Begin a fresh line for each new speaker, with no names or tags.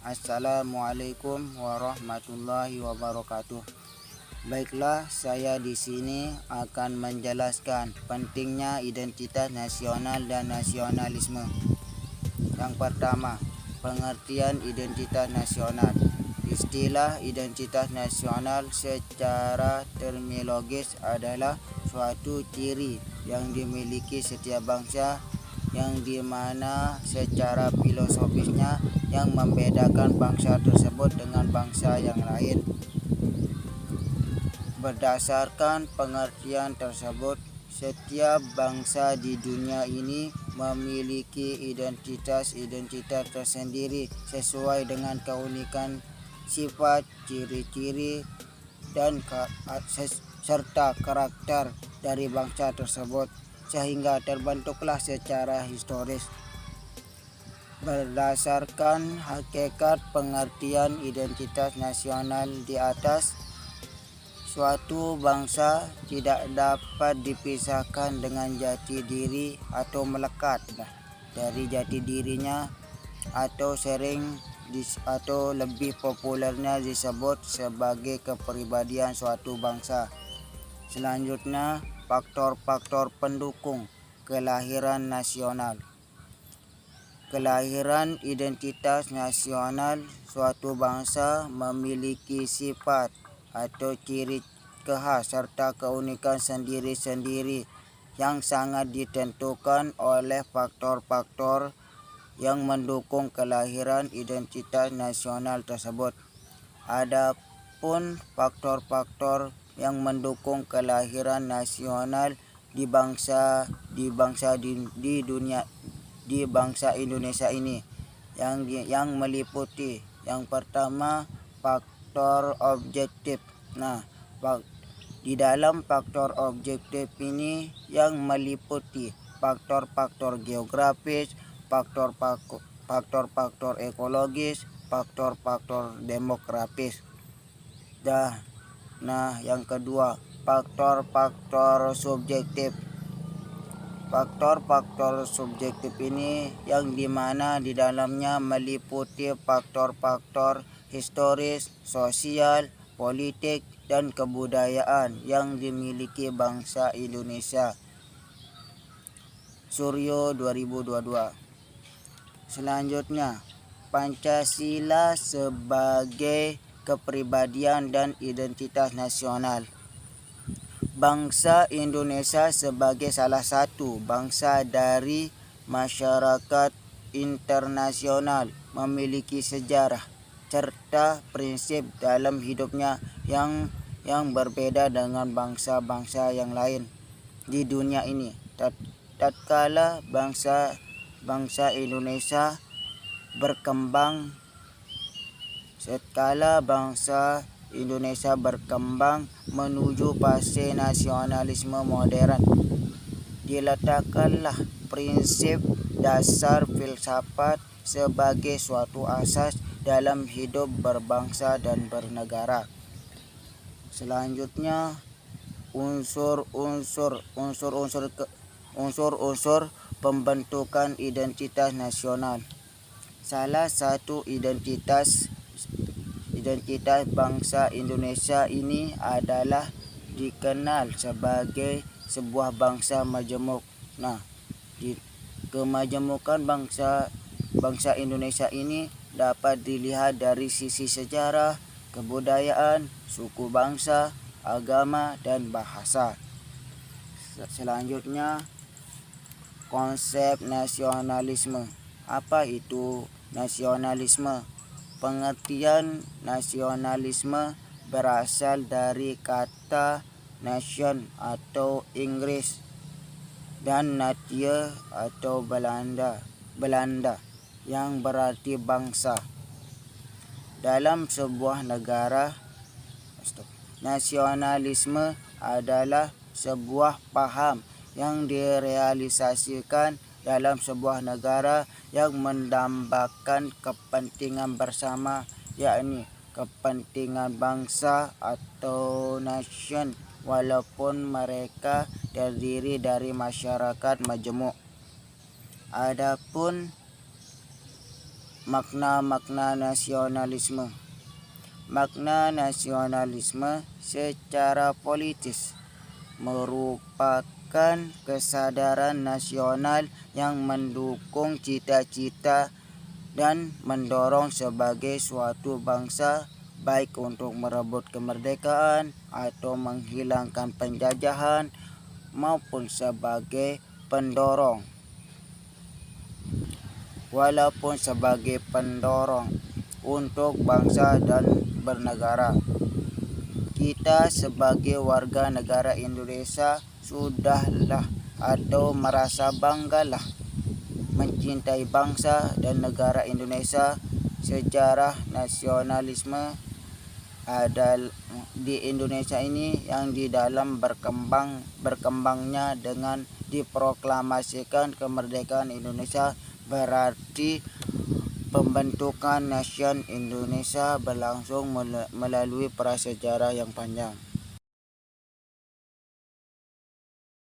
Assalamualaikum warahmatullahi wabarakatuh. Baiklah, saya di sini akan menjelaskan pentingnya identitas nasional dan nasionalisme. Yang pertama, pengertian identitas nasional. Istilah identitas nasional secara terminologis adalah suatu ciri yang dimiliki setiap bangsa, yang dimana secara filosofisnya yang membedakan bangsa tersebut dengan bangsa yang lain. Berdasarkan pengertian tersebut, setiap bangsa di dunia ini memiliki identitas tersendiri sesuai dengan keunikan, sifat, ciri-ciri, dan serta karakter dari bangsa tersebut, sehingga terbentuklah secara historis. Berdasarkan hakikat pengertian identitas nasional di atas, suatu bangsa tidak dapat dipisahkan dengan jati diri atau melekat dari jati dirinya, atau lebih populernya disebut sebagai kepribadian suatu bangsa. Selanjutnya, faktor-faktor pendukung kelahiran nasional. Kelahiran identitas nasional suatu bangsa memiliki sifat atau ciri khas serta keunikan sendiri-sendiri yang sangat ditentukan oleh faktor-faktor yang mendukung kelahiran identitas nasional tersebut. Adapun faktor-faktor yang mendukung kelahiran nasional di bangsa Indonesia ini yang meliputi, yang pertama, faktor objektif. Di dalam faktor objektif ini yang meliputi faktor-faktor geografis, faktor-faktor ekologis, faktor-faktor demografis. Yang kedua, faktor-faktor subjektif. Faktor-faktor subjektif ini yang dimana di dalamnya meliputi faktor-faktor historis, sosial, politik, dan kebudayaan yang dimiliki bangsa Indonesia. Suryo 2022. Selanjutnya, Pancasila sebagai kepribadian dan identitas nasional. Bangsa Indonesia sebagai salah satu bangsa dari masyarakat internasional memiliki sejarah serta prinsip dalam hidupnya yang berbeda dengan bangsa-bangsa yang lain di dunia ini. Tatkala bangsa Indonesia berkembang menuju fase nasionalisme modern, diletakkanlah prinsip dasar filsafat sebagai suatu asas dalam hidup berbangsa dan bernegara. Selanjutnya, unsur-unsur pembentukan identitas nasional. Salah satu identitas bangsa Indonesia ini adalah dikenal sebagai sebuah bangsa majemuk. Kemajemukan bangsa Indonesia ini dapat dilihat dari sisi sejarah, kebudayaan, suku bangsa, agama, dan bahasa. Selanjutnya, konsep nasionalisme. Apa itu nasionalisme? Pengertian nasionalisme berasal dari kata nation atau Inggris dan natie atau Belanda yang berarti bangsa. Dalam sebuah negara, nasionalisme adalah sebuah paham yang direalisasikan dalam sebuah negara yang mendambakan kepentingan bersama, yakni kepentingan bangsa atau nation, walaupun mereka terdiri dari masyarakat majemuk. Adapun Makna-makna nasionalisme. Makna nasionalisme secara politis merupakan kesadaran nasional yang mendukung cita-cita dan mendorong sebagai suatu bangsa baik untuk merebut kemerdekaan atau menghilangkan penjajahan maupun sebagai pendorong. Walaupun sebagai pendorong untuk bangsa dan bernegara. Kita sebagai warga negara Indonesia sudahlah atau merasa banggalah mencintai bangsa dan negara Indonesia. Sejarah nasionalisme di Indonesia ini yang di dalam berkembangnya dengan diproklamasikan kemerdekaan Indonesia, berarti pembentukan nation Indonesia berlangsung melalui prasejarah yang panjang.